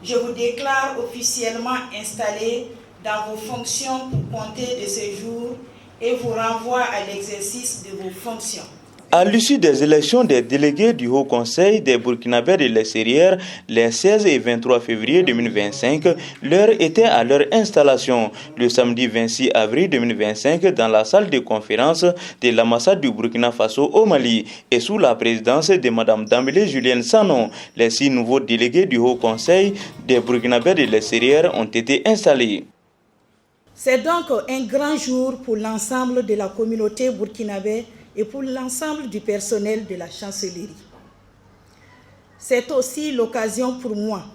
Je vous déclare officiellement installé dans vos fonctions pour compter de ce jour et vous renvoie à l'exercice de vos fonctions. À l'issue des élections des délégués du Haut Conseil des Burkinabés de l'extérieur, les 16 et 23 février 2025, l'heure était à leur installation, le samedi 26 avril 2025, dans la salle de conférence de l'ambassade du Burkina Faso au Mali, et sous la présidence de Mme Dambélé Julienne Sanon. Les 6 nouveaux délégués du Haut Conseil des Burkinabés de l'extérieur ont été installés. C'est donc un grand jour pour l'ensemble de la communauté burkinabé et pour l'ensemble du personnel de la chancellerie. C'est aussi l'occasion pour moi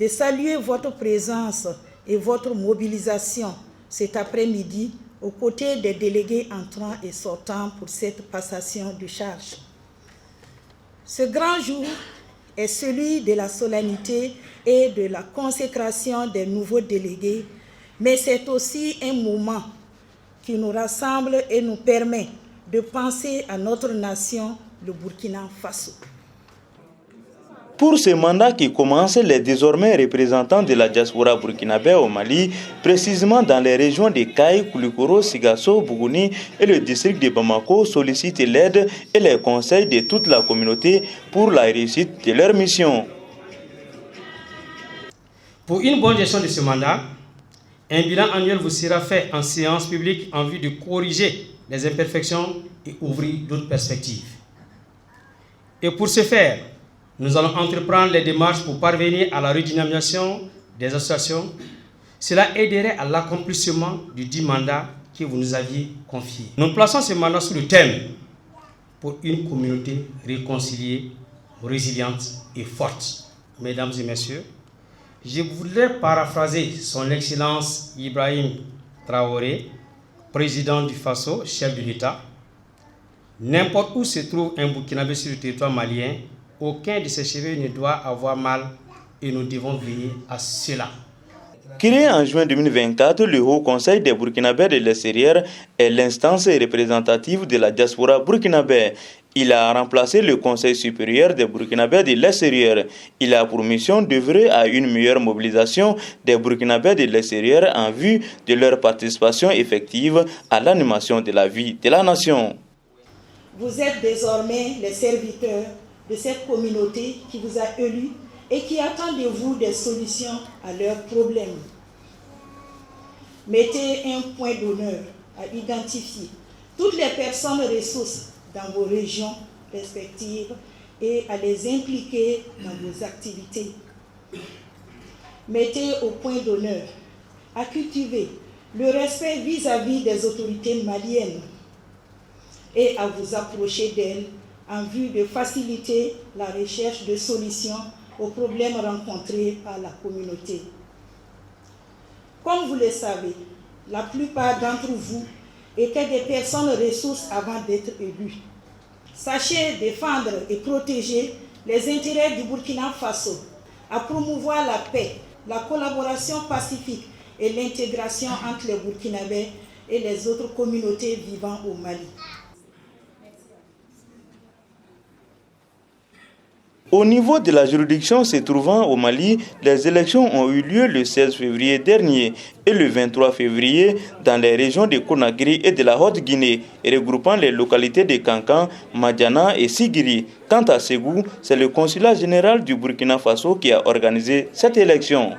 de saluer votre présence et votre mobilisation cet après-midi aux côtés des délégués entrants et sortants pour cette passation de charge. Ce grand jour est celui de la solennité et de la consécration des nouveaux délégués, mais c'est aussi un moment qui nous rassemble et nous permet de penser à notre nation, le Burkina Faso. Pour ce mandat qui commence, les désormais représentants de la diaspora burkinabé au Mali, précisément dans les régions de Kaï, Koulikoro, Sigasso, Bougouni et le district de Bamako, sollicitent l'aide et les conseils de toute la communauté pour la réussite de leur mission. Pour une bonne gestion de ce mandat, un bilan annuel vous sera fait en séance publique en vue de corriger les imperfections et ouvrir d'autres perspectives. Et pour ce faire, nous allons entreprendre les démarches pour parvenir à la redynamisation des associations. Cela aiderait à l'accomplissement du dit mandat que vous nous aviez confié. Nous plaçons ce mandat sous le thème pour une communauté réconciliée, résiliente et forte. Mesdames et messieurs, je voudrais paraphraser son Excellence Ibrahim Traoré, président du Faso, chef de l'État. N'importe où se trouve un Burkinabé sur le territoire malien, aucun de ses cheveux ne doit avoir mal et nous devons veiller à cela. Créé en juin 2024, le Haut Conseil des Burkinabés de l'extérieur est l'instance représentative de la diaspora burkinabé. Il a remplacé le Conseil supérieur des Burkinabés de l'extérieur. Il a pour mission d'œuvrer à une meilleure mobilisation des Burkinabés de l'extérieur en vue de leur participation effective à l'animation de la vie de la nation. Vous êtes désormais les serviteurs de cette communauté qui vous a élus et qui attend de vous des solutions à leurs problèmes. Mettez un point d'honneur à identifier toutes les personnes ressources dans vos régions respectives et à les impliquer dans vos activités. Mettez au point d'honneur à cultiver le respect vis-à-vis des autorités maliennes et à vous approcher d'elles en vue de faciliter la recherche de solutions aux problèmes rencontrés par la communauté. Comme vous le savez, la plupart d'entre vous étaient des personnes ressources avant d'être élus. Sachez défendre et protéger les intérêts du Burkina Faso, à promouvoir la paix, la collaboration pacifique et l'intégration entre les Burkinabés et les autres communautés vivant au Mali. Au niveau de la juridiction se trouvant au Mali, les élections ont eu lieu le 16 février dernier et le 23 février dans les régions de Conakry et de la Haute-Guinée, regroupant les localités de Kankan, Madiana et Sigiri. Quant à Ségou, c'est le consulat général du Burkina Faso qui a organisé cette élection.